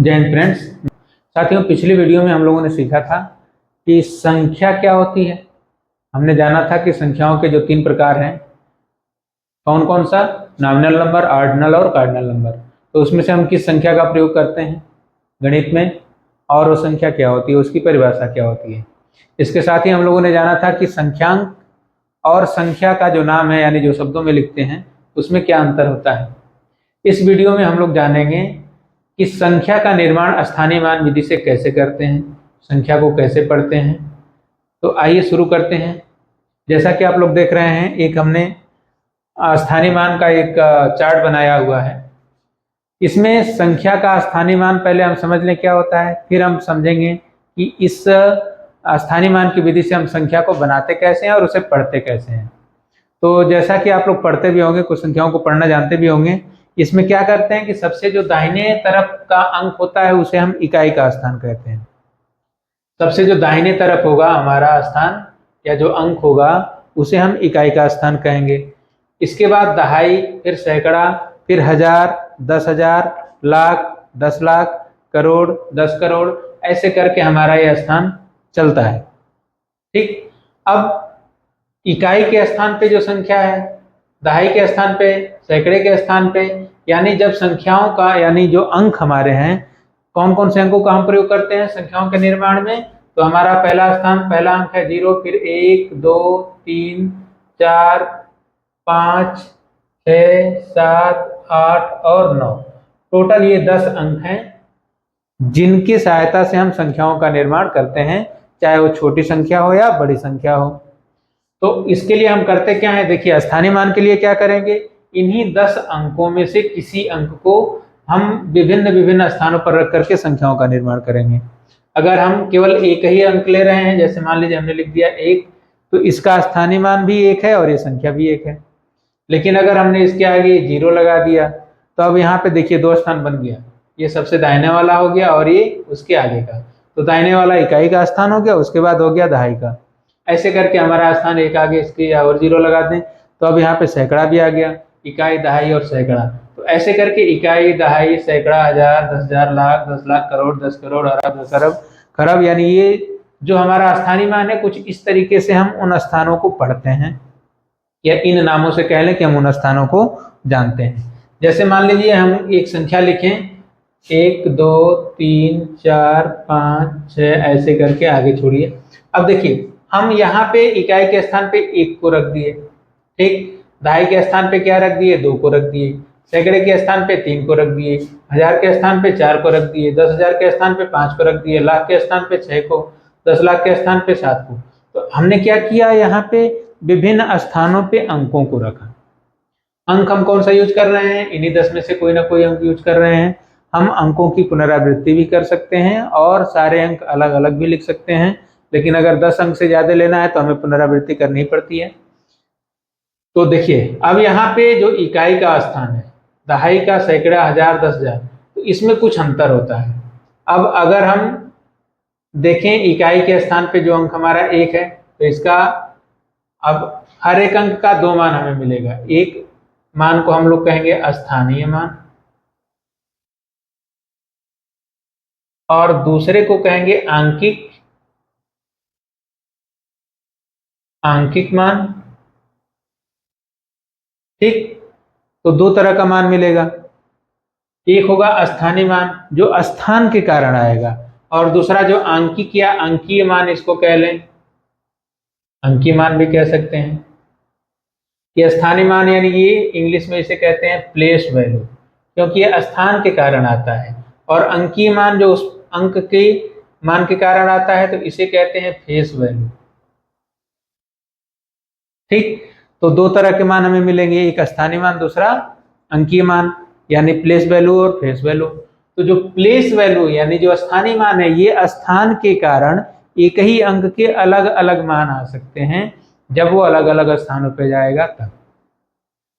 जय हिंद फ्रेंड्स। साथियों, पिछली वीडियो में हम लोगों ने सीखा था कि संख्या क्या होती है। हमने जाना था कि संख्याओं के जो 3 प्रकार हैं, कौन कौन सा, नॉमिनल नंबर, ऑर्डिनल और कार्डिनल नंबर। तो उसमें से हम किस संख्या का प्रयोग करते हैं गणित में, और वो संख्या क्या होती है, उसकी परिभाषा क्या होती है। इसके साथ ही हम लोगों ने जाना था कि संख्यांक और संख्या का जो नाम है, यानी जो शब्दों में लिखते हैं, उसमें क्या अंतर होता है। इस वीडियो में हम लोग जानेंगे कि संख्या का निर्माण स्थानीय मान विधि से कैसे करते हैं, संख्या को कैसे पढ़ते हैं। तो आइए शुरू करते हैं। जैसा कि आप लोग देख रहे हैं, एक हमने स्थानीय मान का एक चार्ट बनाया हुआ है। इसमें संख्या का स्थानीय मान पहले हम समझ लें क्या होता है, फिर हम समझेंगे कि इस स्थानीय मान की विधि से हम संख्या को बनाते कैसे हैं और उसे पढ़ते कैसे हैं। तो जैसा कि आप लोग पढ़ते भी होंगे, कुछ संख्याओं को पढ़ना जानते भी होंगे। इसमें क्या करते हैं कि सबसे जो दाहिने तरफ का अंक होता है उसे हम इकाई का स्थान कहते हैं। सबसे जो दाहिने तरफ होगा हमारा स्थान या जो अंक होगा उसे हम इकाई का स्थान कहेंगे। इसके बाद दहाई, फिर सैकड़ा, फिर हजार, 10,000, लाख, 10 लाख, करोड़, 10 करोड़, ऐसे करके हमारा यह स्थान चलता है। ठीक, अब इकाई के स्थान पे जो संख्या है, दहाई के स्थान पे, सैकड़े के स्थान पे, यानी जब संख्याओं का, यानी जो अंक हमारे हैं, कौन कौन से अंकों का हम प्रयोग करते हैं संख्याओं के निर्माण में। तो हमारा पहला अंक है 0, फिर 1, 2, 3, 4, 5, 6, 7, 8 और 9। टोटल ये 10 अंक हैं जिनकी सहायता से हम संख्याओं का निर्माण करते हैं, चाहे वो छोटी संख्या हो या बड़ी संख्या हो। तो इसके लिए हम करते क्या है, देखिए स्थानीय मान के लिए क्या करेंगे, इन्हीं 10 अंकों में से किसी अंक को हम विभिन्न विभिन्न स्थानों पर रख करके संख्याओं का निर्माण करेंगे। अगर हम केवल एक ही अंक ले रहे हैं, जैसे मान लीजिए हमने लिख दिया 1, तो इसका स्थानीय मान भी 1 है और ये संख्या भी 1 है। लेकिन अगर हमने इसके आगे 0 लगा दिया तो अब यहाँ पे देखिए 2 स्थान बन गया, ये सबसे दाहिने वाला हो गया और ये उसके आगे का। तो दाहिने वाला इकाई का स्थान हो गया, उसके बाद हो गया दहाई का। ऐसे करके हमारा स्थान एक आगे इसके और 0 लगा दें तो अब यहाँ पे सैकड़ा भी आ गया, इकाई, दहाई और सैकड़ा। तो ऐसे करके इकाई, दहाई, सैकड़ा, हजार, 10,000, लाख, 10 लाख, करोड़, 10 करोड़, अरब, 10 अरब, खरब, यानी ये जो हमारा स्थानीय मान है, कुछ इस तरीके से हम उन स्थानों को पढ़ते हैं, या इन नामों से कह लें कि हम उन स्थानों को जानते हैं। जैसे मान लीजिए हम एक संख्या लिखें 1, 2, 3, 4, 5, 6, ऐसे करके आगे छोड़िए। अब देखिए हम यहाँ पे इकाई के स्थान पे 1 को रख दिए, ठीक, दहाई के स्थान पे क्या रख दिए, 2 को रख दिए, सैकड़े के स्थान पे 3 को रख दिए, हजार के स्थान पे 4 को रख दिए, 10,000 के स्थान पे 5 को रख दिए, लाख के स्थान पे 6 को, 10 लाख के स्थान पे 7 को। तो हमने क्या किया, यहाँ पे विभिन्न स्थानों पे अंकों को रखा। अंक हम कौन सा यूज कर रहे हैं, इन्हीं 10 में से कोई ना कोई अंक यूज कर रहे हैं। हम अंकों की पुनरावृत्ति भी कर सकते हैं और सारे अंक अलग अलग भी लिख सकते हैं, लेकिन अगर 10 अंक से ज्यादा लेना है तो हमें पुनरावृत्ति करनी पड़ती है। तो देखिए अब यहाँ पे जो इकाई का स्थान है, दहाई का, सैकड़ा, हजार, 10,000, तो इसमें कुछ अंतर होता है। अब अगर हम देखें इकाई के स्थान पे जो अंक हमारा 1 है, तो इसका अब हर एक अंक का 2 मान हमें मिलेगा। एक मान को हम लोग कहेंगे स्थानीय मान और दूसरे को कहेंगे आंकिक मान। ठीक, तो 2 तरह का मान मिलेगा। एक होगा स्थानीय मान जो स्थान के कारण आएगा, और दूसरा जो आंकिक या अंकीय मान, इसको कह लें, अंकीय मान भी कह सकते हैं। ये स्थानीय मान यानी ये इंग्लिश में इसे कहते हैं प्लेस वैल्यू, क्योंकि ये स्थान के कारण आता है। और अंकीय मान जो उस अंक के मान के कारण आता है, तो इसे कहते हैं फेस वैल्यू। ठीक, तो 2 तरह के मान हमें मिलेंगे, एक स्थानीय मान, दूसरा अंकीय मान, यानी प्लेस वैल्यू और फेस वैल्यू। तो जो प्लेस वैल्यू यानी जो स्थानीय मान है, ये स्थान के कारण एक ही अंक के अलग अलग मान आ सकते हैं जब वो अलग अलग स्थानों पे जाएगा तब।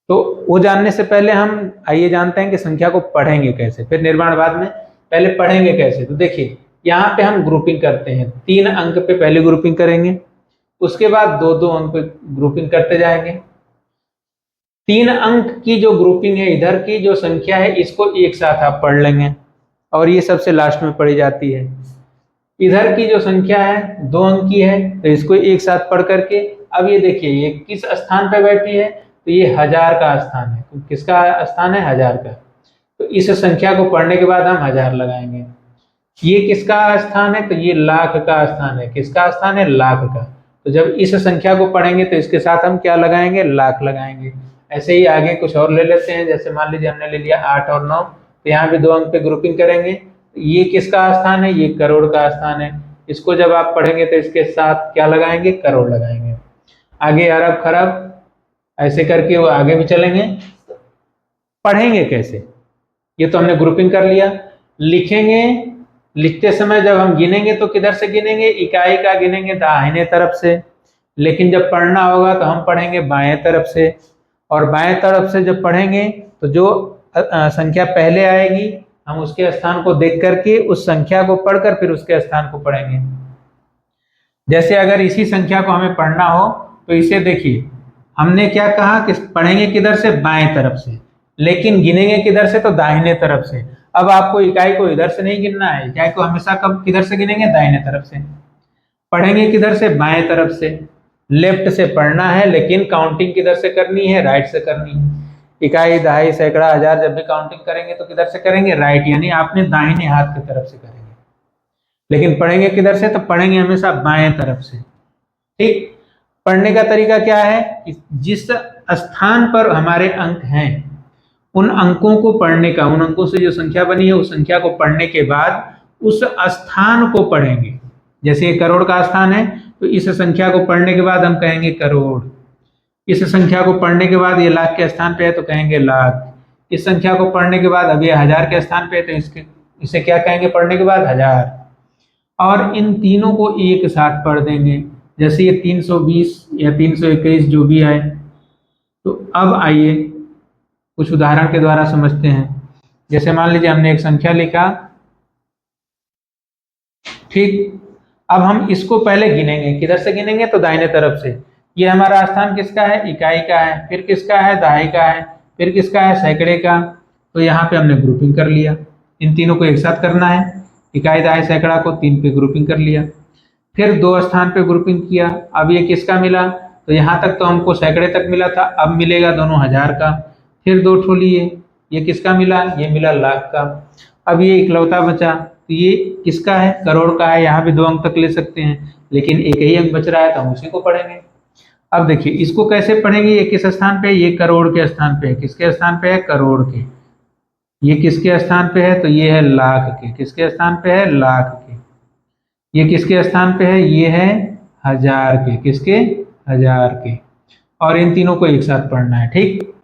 तो वो जानने से पहले हम आइए जानते हैं कि संख्या को पढ़ेंगे कैसे, फिर निर्माण बाद में। पहले पढ़ेंगे कैसे, तो देखिए यहाँ पे हम ग्रुपिंग करते हैं। 3 अंक पे पहले ग्रुपिंग करेंगे, उसके बाद 2-2 अंक पे ग्रुपिंग करते जाएंगे। 3 अंक की जो ग्रुपिंग है, इधर की जो संख्या है, इसको एक साथ आप पढ़ लेंगे। और ये सबसे लास्ट में पढ़ी जाती है। इधर की जो संख्या है 2 अंक की है, तो इसको एक साथ पढ़ करके अब ये देखिए ये किस स्थान पे बैठी है, तो ये 1000 का स्थान है। तो किसका स्थान है? 1000 का। तो इस संख्या को पढ़ने के बाद हम 1000 लगाएंगे। ये किसका स्थान है? तो ये लाख का स्थान है। किसका स्थान है? लाख का। तो जब इस संख्या को पढ़ेंगे तो इसके साथ हम क्या लगाएंगे? लाख लगाएंगे। ऐसे ही आगे कुछ और ले लेते हैं, जैसे मान लीजिए हमने ले लिया 8 और 9, तो यहाँ भी 2 अंक पे ग्रुपिंग करेंगे। ये किसका स्थान है? ये करोड़ का स्थान है। इसको जब आप पढ़ेंगे तो इसके साथ क्या लगाएंगे? करोड़ लगाएंगे। आगे अरब खरब ऐसे करके वो आगे भी चलेंगे। पढ़ेंगे कैसे? ये तो हमने ग्रुपिंग कर लिया। लिखेंगे, लिखते समय जब हम गिनेंगे तो किधर से गिनेंगे? इकाई का गिनेंगे दाहिने तरफ से। लेकिन जब पढ़ना होगा तो हम पढ़ेंगे बाएं तरफ से। और बाएं तरफ से जब पढ़ेंगे तो जो संख्या पहले आएगी हम उसके स्थान को देख करके उस संख्या को पढ़कर फिर उसके स्थान को पढ़ेंगे। जैसे अगर इसी संख्या को हमें पढ़ना हो तो इसे देखिए, हमने क्या कहा कि पढ़ेंगे किधर से? बाएं तरफ से। लेकिन गिनेंगे किधर से? तो दाहिने तरफ से। अब आपको इकाई को इधर से नहीं गिनना है, इकाई को हमेशा कब किधर से गिनेंगे? दाहिने तरफ से। पढ़ेंगे किधर से? बाएं तरफ से। लेफ्ट से पढ़ना है, लेकिन काउंटिंग किधर से करनी है? राइट से करनी है। इकाई, दहाई, सैकड़ा, हजार जब भी काउंटिंग करेंगे तो किधर से करेंगे? राइट, यानी आपने दाहिने हाथ की तरफ से करेंगे। लेकिन पढ़ेंगे किधर से? तो पढ़ेंगे हमेशा बाएं तरफ से। ठीक। पढ़ने का तरीका क्या है कि जिस स्थान पर हमारे अंक हैं उन अंकों को पढ़ने का, उन अंकों से जो संख्या बनी है उस संख्या को पढ़ने के बाद उस स्थान को पढ़ेंगे। जैसे ये करोड़ का स्थान है तो इस संख्या को पढ़ने के बाद हम कहेंगे करोड़। इस संख्या को पढ़ने के बाद ये लाख के स्थान पे है तो कहेंगे लाख। इस संख्या को पढ़ने के बाद अब ये 1000 के स्थान पे है तो इसे क्या कहेंगे पढ़ने के बाद? 1000। और इन तीनों को एक साथ पढ़ देंगे। जैसे ये 320 या 321 जो भी आए। तो अब आइए कुछ उदाहरण के द्वारा समझते हैं। जैसे मान लीजिए हमने एक संख्या लिखा, ठीक। अब हम इसको पहले गिनेंगे। किधर से गिनेंगे? तो दाहिने तरफ से। ये हमारा स्थान किसका है? इकाई का है। फिर किसका है? दहाई का है। फिर किसका है? सैकड़े का। तो यहाँ पे हमने ग्रुपिंग कर लिया। इन तीनों को एक साथ करना है। इकाई, दहाई, सैकड़ा को 3 पे ग्रुपिंग कर लिया। फिर 2 स्थान पे ग्रुपिंग किया। अब ये किसका मिला? तो यहाँ तक तो हमको सैकड़े तक मिला था, अब मिलेगा दोनों 1000 का। फिर 2 ठो लिए, ये किसका मिला? ये मिला लाख का। अब ये इकलौता बचा, तो ये किसका है? करोड़ का है। यहाँ भी 2 अंक तक ले सकते हैं, लेकिन एक ही अंक बच रहा है तो हम उसी को पढ़ेंगे। अब देखिए इसको कैसे पढ़ेंगे? ये किस स्थान पे? ये करोड़ के स्थान पे है। किसके स्थान पे है? करोड़ के। ये किसके स्थान पे है? तो ये है लाख के। किसके स्थान पे है? लाख के। ये किसके स्थान पे है? ये है 1000 के। किसके? 1000 के। और इन तीनों को एक साथ पढ़ना है। ठीक।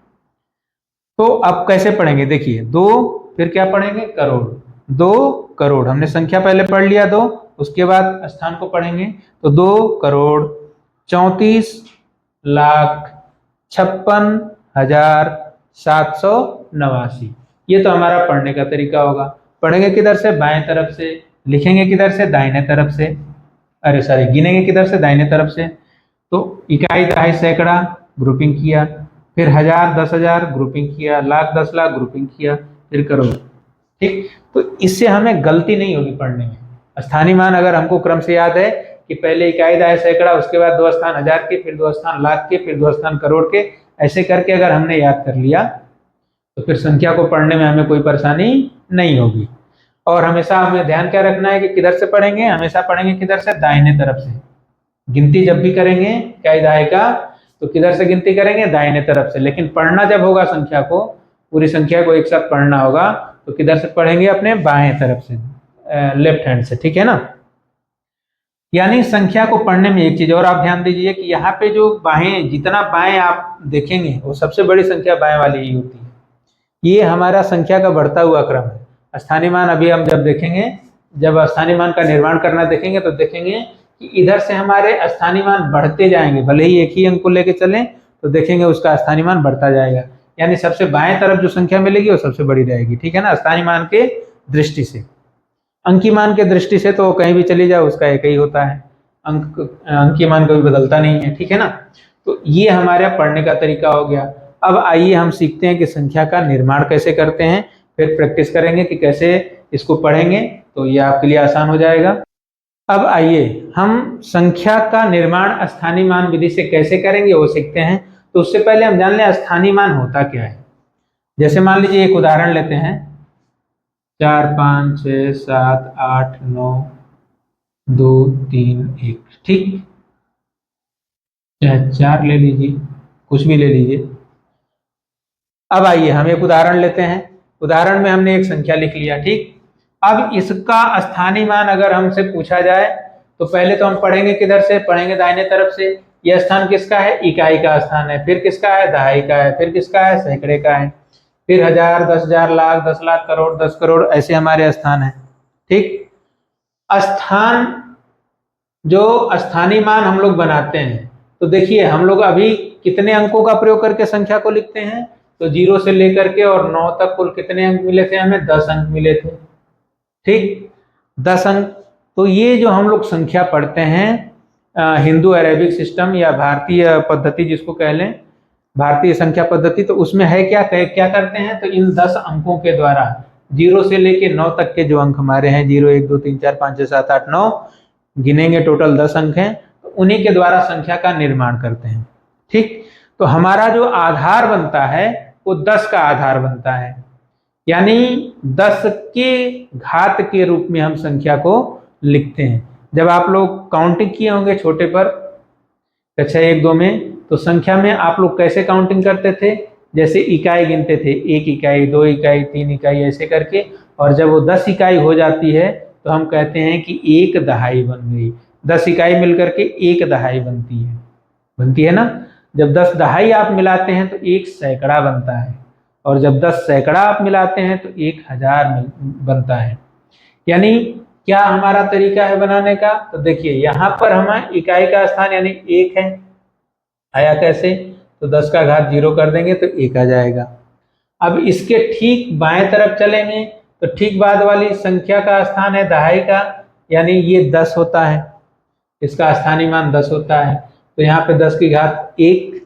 तो अब कैसे पढ़ेंगे? देखिए 2, फिर क्या पढ़ेंगे? करोड़। 2 करोड़, हमने संख्या पहले पढ़ लिया 2, उसके बाद स्थान को पढ़ेंगे। तो 2 करोड़ 34 लाख 56,789। ये तो हमारा पढ़ने का तरीका होगा। पढ़ेंगे किधर से? बाएं तरफ से। लिखेंगे किधर से? दाहिने तरफ से। अरे सॉरी, गिनेंगे किधर से? दाहिने तरफ से। तो इकाई, दहाई, सैकड़ा ग्रुपिंग किया। फिर 1000, 10,000 ग्रुपिंग किया। लाख, 10 लाख ग्रुपिंग किया। फिर करोड़। ठीक। तो इससे हमें गलती नहीं होगी पढ़ने में। स्थानीय मान अगर हमको क्रम से याद है कि पहले इकाई, दहाई, सैकड़ा, उसके बाद 2 स्थान 1000 के, फिर 2 स्थान लाख के, फिर 2 स्थान करोड़ के, ऐसे करके अगर हमने याद कर लिया तो फिर संख्या को पढ़ने में हमें कोई परेशानी नहीं होगी। और हमेशा हमें ध्यान क्या रखना है कि किधर से पढ़ेंगे? हमेशा पढ़ेंगे किधर से? दाहिने तरफ से। गिनती जब भी करेंगे इकाई, दहाई का, तो किधर से गिनती करेंगे? दाहिने तरफ से। लेकिन पढ़ना जब होगा संख्या को, पूरी संख्या को एक साथ पढ़ना होगा, तो किधर से पढ़ेंगे? अपने बाएं तरफ से, लेफ्ट हैंड से। ठीक है ना? यानी संख्या को पढ़ने में एक चीज और आप ध्यान दीजिए कि यहाँ पे जो बाएं, जितना बाएं आप देखेंगे वो सबसे बड़ी संख्या बाएं वाली ही होती है। ये हमारा संख्या का बढ़ता हुआ क्रम है। स्थानीय मान अभी हम जब देखेंगे, जब स्थानीय मान का निर्माण करना देखेंगे तो देखेंगे कि इधर से हमारे स्थानीय मान बढ़ते जाएंगे। भले ही एक ही अंक को लेके चलें तो देखेंगे उसका स्थानीय मान बढ़ता जाएगा। यानी सबसे बाएं तरफ जो संख्या मिलेगी वो सबसे बड़ी रहेगी। ठीक है ना? स्थानीय मान के दृष्टि से। अंकीय मान के दृष्टि से तो कहीं भी चली जाए उसका एक ही होता है। अंकीय मान कभी बदलता नहीं है। ठीक है ना? तो ये हमारा पढ़ने का तरीका हो गया। अब आइए हम सीखते हैं कि संख्या का निर्माण कैसे करते हैं, फिर प्रैक्टिस करेंगे कि कैसे इसको पढ़ेंगे, तो ये आपके लिए आसान हो जाएगा। अब आइए हम संख्या का निर्माण स्थानीय मान विधि से कैसे करेंगे वो सीखते हैं। तो उससे पहले हम जान लें स्थानीय मान होता क्या है। जैसे मान लीजिए एक उदाहरण लेते हैं, 4 5 6 7 8 9 2 3 1, ठीक, चाहे 4 ले लीजिए, कुछ भी ले लीजिए। अब आइए हम एक उदाहरण लेते हैं। उदाहरण में हमने एक संख्या लिख लिया, ठीक। अब इसका स्थानीय मान अगर हमसे पूछा जाए तो पहले तो हम पढ़ेंगे किधर से, पढ़ेंगे दाहिने तरफ से। यह स्थान किसका है, इकाई का स्थान है। फिर किसका है, दहाई का है। फिर किसका है, सैकड़े का है। फिर 1000, 10,000, लाख, 10 लाख, करोड़, 10 करोड़, ऐसे हमारे स्थान है, ठीक। स्थान, जो स्थानीय मान हम लोग बनाते हैं, तो देखिए हम लोग अभी कितने अंकों का प्रयोग करके संख्या को लिखते हैं, तो 0 से लेकर के और 9 तक कुल कितने अंक मिले थे हमें, 10 अंक मिले थे, ठीक, 10 अंक। तो ये जो हम लोग संख्या पढ़ते हैं हिंदू अरेबिक सिस्टम या भारतीय पद्धति जिसको कह लें, भारतीय संख्या पद्धति, तो उसमें है क्या क्या करते हैं, तो इन 10 अंकों के द्वारा 0 से लेके 9 तक के जो अंक हमारे हैं, 0 1 2 3 4 5 6 7 8 9 गिनेंगे, टोटल 10 अंक हैं, तो उन्हीं के द्वारा संख्या का निर्माण करते हैं, ठीक। तो हमारा जो आधार बनता है वो 10 का आधार बनता है, यानी 10 के घात के रूप में हम संख्या को लिखते हैं। जब आप लोग काउंटिंग किए होंगे छोटे पर, कक्षा 1 2 में, तो संख्या में आप लोग कैसे काउंटिंग करते थे, जैसे इकाई गिनते थे, 1 इकाई, 2 इकाई, 3 इकाई, ऐसे करके, और जब वो 10 इकाई हो जाती है तो हम कहते हैं कि 1 दहाई बन गई। 10 इकाई मिलकर के 1 दहाई बनती है ना। जब 10 दहाई आप मिलाते हैं तो 1 सैकड़ा बनता है, और जब 10 सैकड़ा आप मिलाते हैं तो 1000 बनता है। यानी क्या हमारा तरीका है बनाने का, तो देखिए यहाँ पर हमारा इकाई का स्थान यानी 1 है, आया कैसे, तो 10 का घात 0 कर देंगे तो 1 आ जाएगा। अब इसके ठीक बाएं तरफ चलेंगे तो ठीक बाद वाली संख्या का स्थान है दहाई का, यानी ये 10 होता है, इसका स्थानीय मान 10 होता है, तो यहाँ पे 10 की घात 1।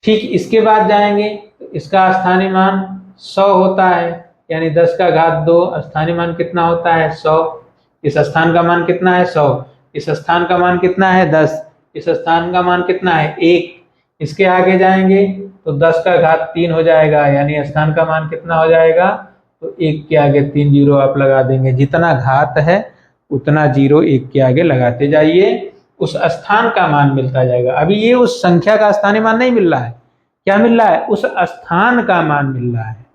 ठीक इसके बाद जाएंगे तो इसका स्थानीय मान 100 होता है, यानी 10 का घात 2, स्थानीय मान कितना होता है, 100। इस स्थान का मान कितना है, 100। इस स्थान का मान कितना है, 10। इस स्थान का मान कितना है, 1। इसके आगे जाएंगे तो 10 का घात 3 हो जाएगा, यानी स्थान का मान कितना हो जाएगा, तो 1 के आगे 3 जीरो आप लगा देंगे। जितना घात है उतना जीरो 1 के आगे लगाते जाइए, उस स्थान का मान मिलता जाएगा। अभी ये उस संख्या का स्थानीय मान नहीं मिल रहा है, क्या मिल रहा है, उस स्थान का मान मिल रहा है,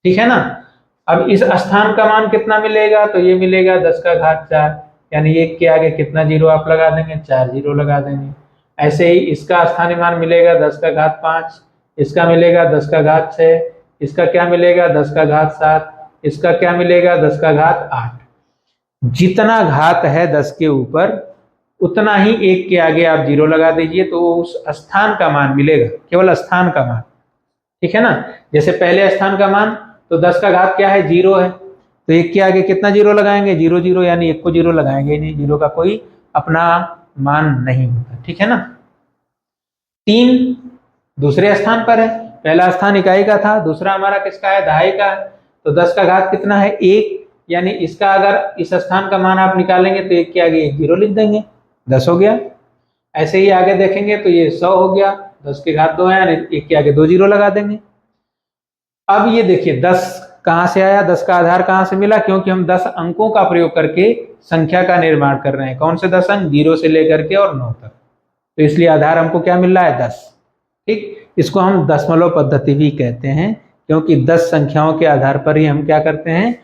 ठीक है ना। अब इस स्थान का मान कितना मिलेगा, तो ये मिलेगा 10 का घात 4, यानी 1 के आगे कितना जीरो आप लगा देंगे, 4 जीरो लगा देंगे। ऐसे ही इसका स्थानीय मान मिलेगा 10 का घात 5, इसका मिलेगा 10 का घात 6, इसका क्या मिलेगा 10 का घात 7, इसका क्या मिलेगा 10 का घात 8। जितना घात है 10 के ऊपर उतना ही 1 के आगे आप जीरो लगा दीजिए, तो उस स्थान का मान मिलेगा, केवल स्थान का मान, ठीक है ना। जैसे पहले स्थान का मान तो 10 का घात क्या है, 0 है, तो 1 के आगे कितना जीरो लगाएंगे, 0 0, यानी 1 को जीरो लगाएंगे नहीं, जीरो का कोई अपना मान नहीं होता, ठीक है ना। 3 दूसरे स्थान पर है, पहला स्थान इकाई का था, दूसरा हमारा किसका है, दहाई का है, तो 10 का घात कितना है, 1, यानी इसका अगर इस स्थान का मान आप निकालेंगे तो 1 के आगे 1 जीरो लिख देंगे, 10 हो गया। ऐसे ही आगे देखेंगे तो ये 100 हो गया, 10 के घात 2 है, यानी 1 के आगे 2 जीरो लगा देंगे। अब ये देखिए 10 कहां से आया, 10 का आधार कहां से मिला, क्योंकि हम 10 अंकों का प्रयोग करके संख्या का निर्माण कर रहे हैं। कौन से 10 अंक, 0 से लेकर के और 9 तक, तो इसलिए आधार हमको क्या मिल रहा है, 10, ठीक। इसको हम दशमलव पद्धति भी कहते हैं, क्योंकि 10 संख्याओं के आधार पर ही हम क्या करते हैं,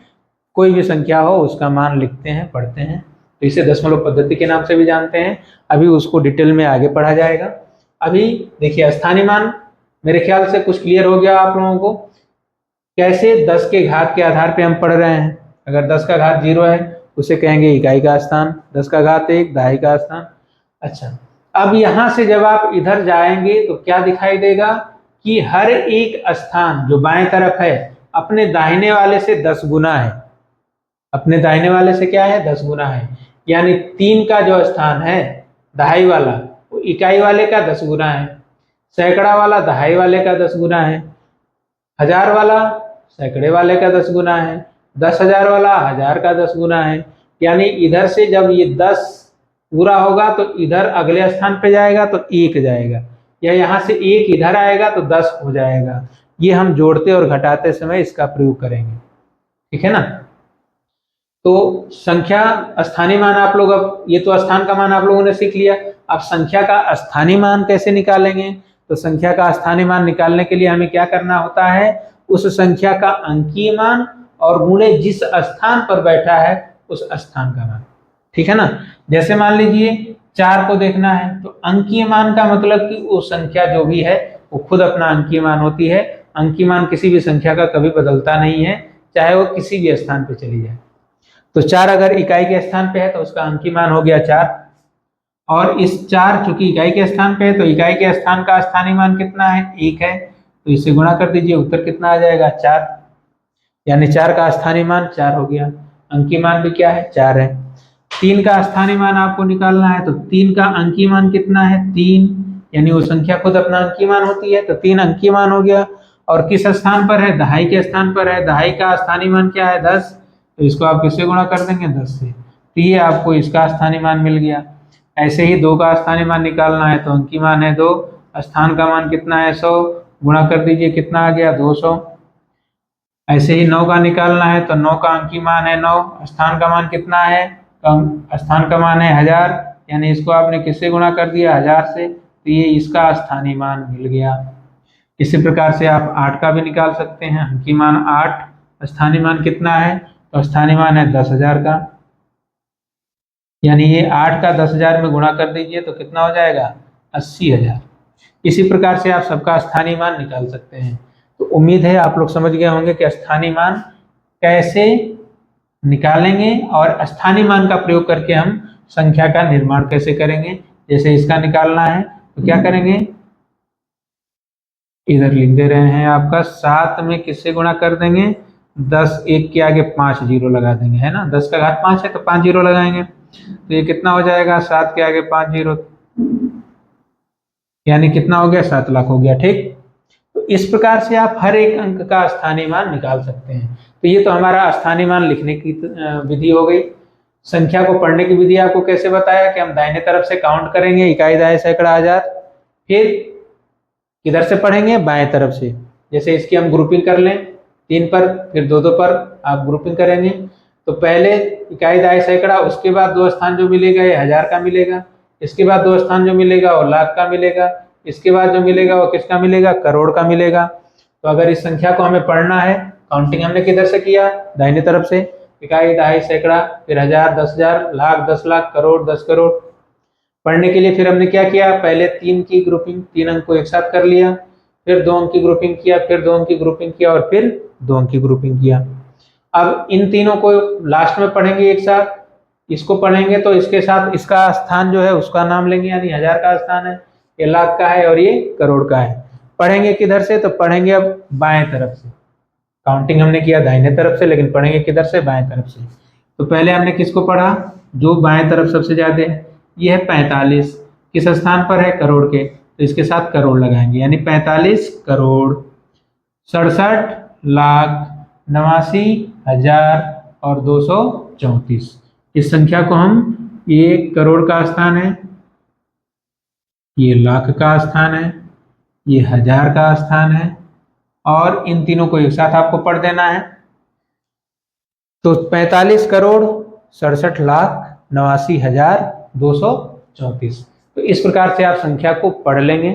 कोई भी संख्या हो उसका मान लिखते हैं, पढ़ते हैं, तो इसे दशमलव पद्धति के नाम से भी जानते हैं। अभी उसको डिटेल में आगे पढ़ा जाएगा। अभी देखिए स्थानीय मान मेरे ख्याल से कुछ क्लियर हो गया आप लोगों को, कैसे 10 के घात के आधार पे हम पढ़ रहे हैं। अगर 10 का घात 0 है उसे कहेंगे इकाई का स्थान, 10 का घात 1 दहाई का स्थान। अच्छा, अब यहां से जब आप इधर जाएंगे तो क्या दिखाई देगा कि हर एक स्थान जो बाएं तरफ है अपने दाहिने वाले से 10 गुना है, अपने दाहिने वाले से क्या है, 10 गुना है। यानी 3 का जो स्थान है दहाई वाला वो इकाई वाले का 10 गुना है, सैकड़ा वाला दहाई वाले का 10 गुना है, 1000 वाला सैकड़े वाले का 10 गुना है, 10,000 वाला 1000 का 10 गुना है। यानी इधर से जब ये 10 पूरा होगा तो इधर अगले स्थान पे जाएगा तो 1 जाएगा, या यहाँ से 1 इधर आएगा तो 10 हो जाएगा। ये हम जोड़ते और घटाते समय इसका प्रयोग करेंगे, ठीक है ना। तो संख्या स्थानीय मान आप लोग, अब ये तो स्थान का मान आप लोगों ने सीख लिया। अब संख्या का स्थानीय मान कैसे निकालेंगे? तो संख्या का स्थानीय मान निकालने के लिए हमें क्या करना होता है, उस संख्या का अंकीय मान और गुणे जिस स्थान पर बैठा है उस स्थान का मान, ठीक है ना। जैसे मान लीजिए 4 को देखना है तो अंकीय मान का मतलब कि वो संख्या जो भी है वो खुद अपना अंकीय मान होती है। अंकीय मान किसी भी संख्या का कभी बदलता नहीं है, चाहे वो किसी भी स्थान पे चली जाए। तो 4 अगर इकाई के स्थान पे है तो उसका अंकीय मान हो गया 4, और इस 4 चूंकि इकाई के स्थान पे है तो इकाई के स्थान का स्थानीय मान कितना है, 1 है, तो इससे गुणा कर दीजिए, उत्तर कितना आ जाएगा 4। यानी 4 का स्थानीय मान 4 हो गया, अंकीय मान भी क्या है 4 है। 3 का स्थानीय मान आपको निकालना है तो 3 का अंकीय मान कितना है 3, यानी वो संख्या खुद अपना अंकीय मान होती है, तो 3 अंकीय मान हो गया। और किस स्थान पर है, दहाई के स्थान पर है, दहाई का स्थानीय मान क्या है 10, तो इसको आप किससे गुणा कर देंगे 10 से, तो ये आपको इसका स्थानीय मान मिल गया। ऐसे ही 2 का स्थानीय मान निकालना है तो अंकीय मान है 2, स्थान का मान कितना है 100, गुणा कर दीजिए कितना आ गया 200। ऐसे ही 9 का निकालना है तो 9 का अंकीय मान है 9, स्थान का मान कितना है, स्थान का मान है 1000, यानी इसको आपने किससे गुणा कर दिया 1000 से, तो ये इसका स्थानीय मान मिल गया। इसी प्रकार से आप 8 का भी निकाल सकते हैं, अंकीय मान 8, स्थानीय मान कितना है, तो स्थानीय मान है 10,000 का, यानी ये 8 का 10,000 में गुणा कर दीजिए तो कितना हो जाएगा 80,000। इसी प्रकार से आप सबका स्थानीय मान निकाल सकते हैं। तो उम्मीद है आप लोग समझ गए होंगे कि स्थानीय मान कैसे निकालेंगे और स्थानीय मान का प्रयोग करके हम संख्या का निर्माण कैसे करेंगे। जैसे इसका निकालना है तो क्या करेंगे, इधर लिख दे रहे हैं आपका 7 में किससे गुणा कर देंगे, 10, 1 के आगे 5 जीरो लगा देंगे, है ना, 10 का घात 5 है तो 5 जीरो लगाएंगे, तो ये कितना हो जाएगा 7 के आगे 5 जीरो, यानी कितना हो गया 7 लाख हो गया, ठीक। तो इस प्रकार से आप हर एक अंक का स्थानीय मान निकाल सकते हैं। तो ये तो हमारा स्थानीय मान लिखने की विधि हो गई। संख्या को पढ़ने की विधि आपको कैसे बताया कि हम दाहिने तरफ से काउंट करेंगे, इकाई, दहाई, सैकड़ा, हजार, फिर किधर से पढ़ेंगे, बाएं तरफ से। जैसे इसकी हम ग्रुपिंग कर लें 3 पर, फिर 2 2 पर आप ग्रुपिंग करेंगे, तो पहले इकाई, दहाई, सैकड़ा, उसके बाद 2 स्थान जो मिलेगा ये 1000 का मिलेगा, इसके बाद 2 स्थान जो मिलेगा वो लाख का मिलेगा, इसके बाद जो मिलेगा वो किसका मिलेगा, करोड़ का मिलेगा। तो अगर इस संख्या को हमें पढ़ना है, काउंटिंग हमने किधर से किया, दाहिने तरफ से, इकाई, दहाई, सैकड़ा, फिर 1000, 10,000, लाख, 10 लाख, करोड़, 10 करोड़। पढ़ने के लिए फिर हमने क्या किया, पहले 3 की ग्रुपिंग, 3 अंक को एक साथ कर लिया, फिर 2 अंक की ग्रुपिंग किया, फिर 2 अंक की ग्रुपिंग किया और फिर 2 अंक की ग्रुपिंग किया। अब इन तीनों को लास्ट में पढ़ेंगे एक साथ, इसको पढ़ेंगे तो इसके साथ इसका स्थान जो है उसका नाम लेंगे, यानी 1000 का स्थान है, ये लाख का है और ये करोड़ का है। पढ़ेंगे किधर से, तो पढ़ेंगे अब बाएं तरफ से। काउंटिंग हमने किया दाहिने तरफ से, लेकिन पढ़ेंगे किधर से, बाएं तरफ से। तो पहले हमने किसको पढ़ा, जो बाएं तरफ सबसे ज्यादा है, ये है 45, किस स्थान पर है, करोड़ के, तो इसके साथ करोड़ लगाएंगे, यानी 45 करोड़ 67 लाख 89,000 और 234। इस संख्या को हम, ये करोड़ का स्थान है, ये लाख का स्थान है, ये 1000 का स्थान है, और इन तीनों को एक साथ आपको पढ़ देना है। तो 45 करोड़ 67 लाख 89,000 234। तो इस प्रकार से आप संख्या को पढ़ लेंगे,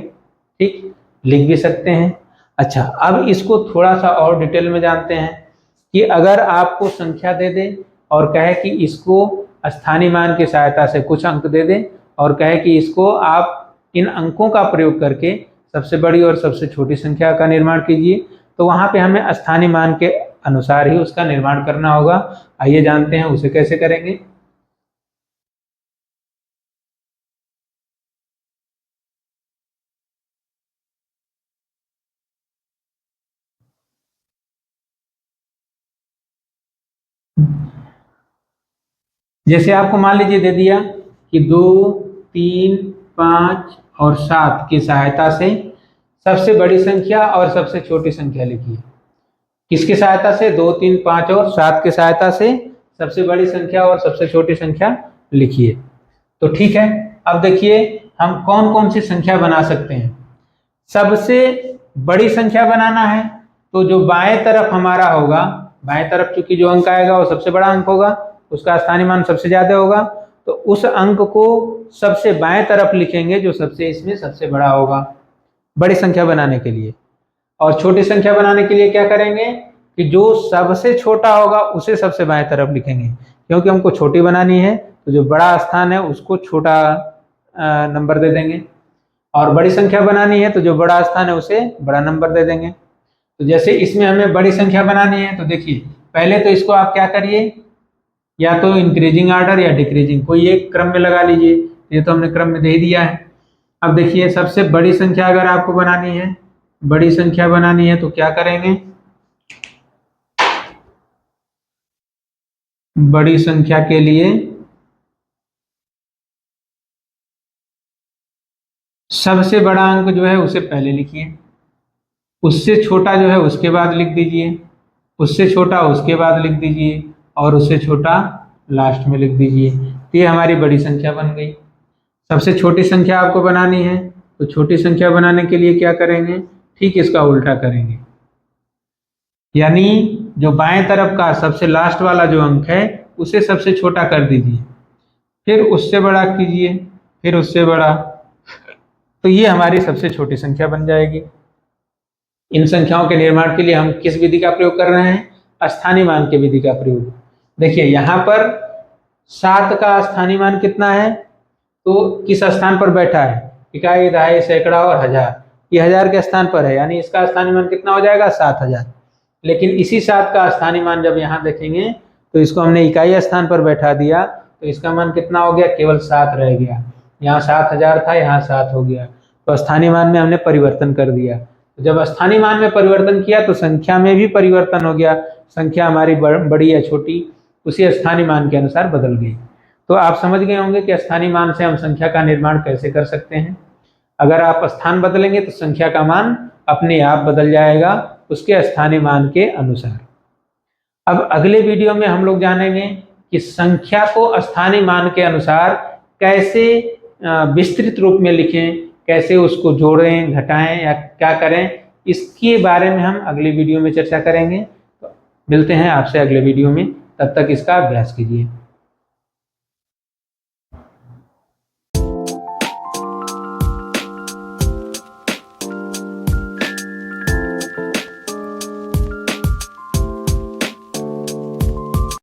ठीक, लिख भी सकते हैं। अच्छा, अब इसको थोड़ा सा और डिटेल में जानते हैं कि अगर आपको संख्या दे दे और कहे कि इसको स्थानीय मान की सहायता से कुछ अंक दे दे और कहे कि इसको आप इन अंकों का प्रयोग करके सबसे बड़ी और सबसे छोटी संख्या का निर्माण कीजिए, तो वहां पे हमें स्थानीय मान के अनुसार ही उसका निर्माण करना होगा। आइए जानते हैं उसे कैसे करेंगे। जैसे आपको मान लीजिए दे दिया कि 2, 3, 5 और 7 की सहायता से सबसे बड़ी संख्या और सबसे छोटी संख्या लिखिए, किसकी सहायता से? 2, 3, 5 और 7 की सहायता से सबसे बड़ी संख्या और सबसे छोटी संख्या लिखिए। तो ठीक है, अब देखिए हम कौन कौन सी संख्या बना सकते हैं। सबसे बड़ी संख्या बनाना है तो जो बाएं तरफ हमारा होगा, बाएं तरफ चूंकि जो अंक आएगा वो सबसे बड़ा अंक होगा, उसका स्थानीय मान सबसे ज्यादा होगा, तो उस अंक को सबसे बाएं तरफ लिखेंगे जो सबसे इसमें सबसे बड़ा होगा बड़ी संख्या बनाने के लिए। और छोटी संख्या बनाने के लिए क्या करेंगे कि जो सबसे छोटा होगा उसे सबसे बाएं तरफ लिखेंगे, क्योंकि हमको छोटी बनानी है तो जो बड़ा स्थान है उसको छोटा नंबर दे देंगे, और बड़ी संख्या बनानी है तो जो बड़ा स्थान है उसे बड़ा नंबर दे देंगे। तो जैसे इसमें हमें बड़ी संख्या बनानी है तो देखिए पहले तो इसको आप क्या करिए, या तो इंक्रीजिंग ऑर्डर या डिक्रीजिंग कोई एक क्रम में लगा लीजिए। ये तो हमने क्रम में दे दिया है। अब देखिए सबसे बड़ी संख्या अगर आपको बनानी है, बड़ी संख्या बनानी है तो क्या करेंगे, बड़ी संख्या के लिए सबसे बड़ा अंक जो है उसे पहले लिखिए, उससे छोटा जो है उसके बाद लिख दीजिए, उससे छोटा उसके बाद लिख दीजिए, और उससे छोटा लास्ट में लिख दीजिए। तो ये हमारी बड़ी संख्या बन गई। सबसे छोटी संख्या आपको बनानी है तो छोटी संख्या बनाने के लिए क्या करेंगे, ठीक इसका उल्टा करेंगे, यानी जो बाएं तरफ का सबसे लास्ट वाला जो अंक है उसे सबसे छोटा कर दीजिए, फिर उससे बड़ा कीजिए, फिर उससे बड़ा, तो ये हमारी सबसे छोटी संख्या बन जाएगी। इन संख्याओं के निर्माण के लिए हम किस विधि का प्रयोग कर रहे हैं, स्थानीय मान की विधि का प्रयोग। देखिए यहाँ पर 7 का स्थानीय मान कितना है, तो किस स्थान पर बैठा है, इकाई, दहाई, सैकड़ा और हजार, ये हजार के स्थान पर है, यानी इसका स्थानीय मान कितना हो जाएगा, 7000। लेकिन इसी 7 का स्थानीय मान जब यहाँ देखेंगे तो इसको हमने इकाई स्थान पर बैठा दिया तो इसका मान कितना हो गया, केवल 7 रह गया। यहाँ 7000 था, यहाँ 7 हो गया, तो स्थानीय मान में हमने परिवर्तन कर दिया। तो जब स्थानीय मान में परिवर्तन किया तो संख्या में भी परिवर्तन हो गया, संख्या हमारी बड़ी या छोटी उसी स्थानीय मान के अनुसार बदल गई। तो आप समझ गए होंगे कि स्थानीय मान से हम संख्या का निर्माण कैसे कर सकते हैं। अगर आप स्थान बदलेंगे तो संख्या का मान अपने आप बदल जाएगा उसके स्थानीय मान के अनुसार। अब अगले वीडियो में हम लोग जानेंगे कि संख्या को स्थानीय मान के अनुसार कैसे विस्तृत रूप में लिखें, कैसे उसको जोड़ें, घटाएं या क्या करें, इसके बारे में हम अगले वीडियो में चर्चा करेंगे। तो मिलते हैं आपसे अगले वीडियो में, तब तक इसका अभ्यास कीजिए।